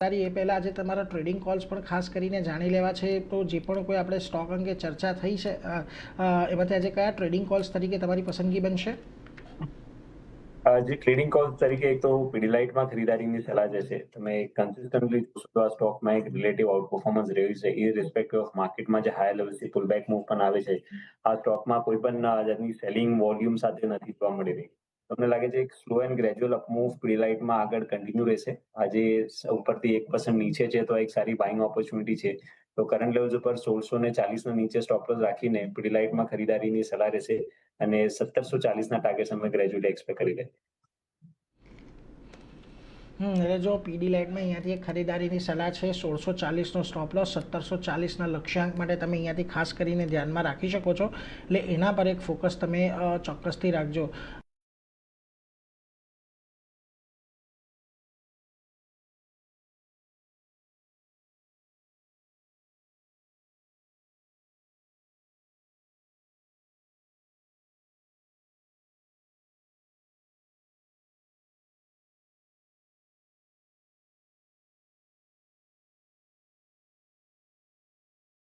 તારી એ પહેલાં આજે તમારા ટ્રેડિંગ કોલ્સ પણ ખાસ કરીને જાણી લેવા છે. તો જે પણ કોઈ આપણે સ્ટોક અંગે ચર્ચા થઈ છે એમાંથી આજે કયા ટ્રેડિંગ કોલ્સ તરીકે તમારી પસંદગી બનશે? જે ટ્રેડિંગ કોલ્સ તરીકે એક તો પીડીલાઇટમાં ખરીદારીની સલાહ જે છે, તમે કન્સિસ્ટન્ટલી જોશો તો આ સ્ટોકમાં એક રિલેટિવ આઉટ પરફોર્મન્સ રહ્યું છે, ઇરરિસ્પેક્ટિવ ઓફ માર્કેટમાં જે હાયર લેવલથી પુલબેક મૂવ પણ આવે છે. આ સ્ટોકમાં કોઈ પણ જાતની સેલિંગ વોલ્યુમ સાથે નથી જોવા મળી રહી. તમને લાગે છે એક સ્લો એન્ડ ગ્રેજ્યુઅલ અપમૂવ પીડીલાઇટમાં આગળ કન્ટિન્યુ રહેશે? આજે ઉપરથી 1% નીચે છે તો એક સારી બાઇંગ ઓપોર્ચ્યુનિટી છે. તો કરંટ લેવલ્સ ઉપર 1640 નીચે સ્ટોપ લોસ રાખીને પીડીલાઇટમાં ખરીદારીની સલાહ રહેશે અને 1740 ટાર્ગેટ અમે ગ્રેજ્યુઅલી એક્સપેક્ટ કરી લઈએ. એટલે જો પીડી લાઇટમાં અહીંયાથી એક ખરીદારીની સલાહ છે. 1640નો સ્ટોપ લોસ, 1740ના લક્ષ્યાંક માટે તમે અહીંયાથી ખાસ કરીને ધ્યાનમાં રાખી શકો છો. એટલે એના પર એક ફોકસ તમે ચોક્કસથી રાખજો.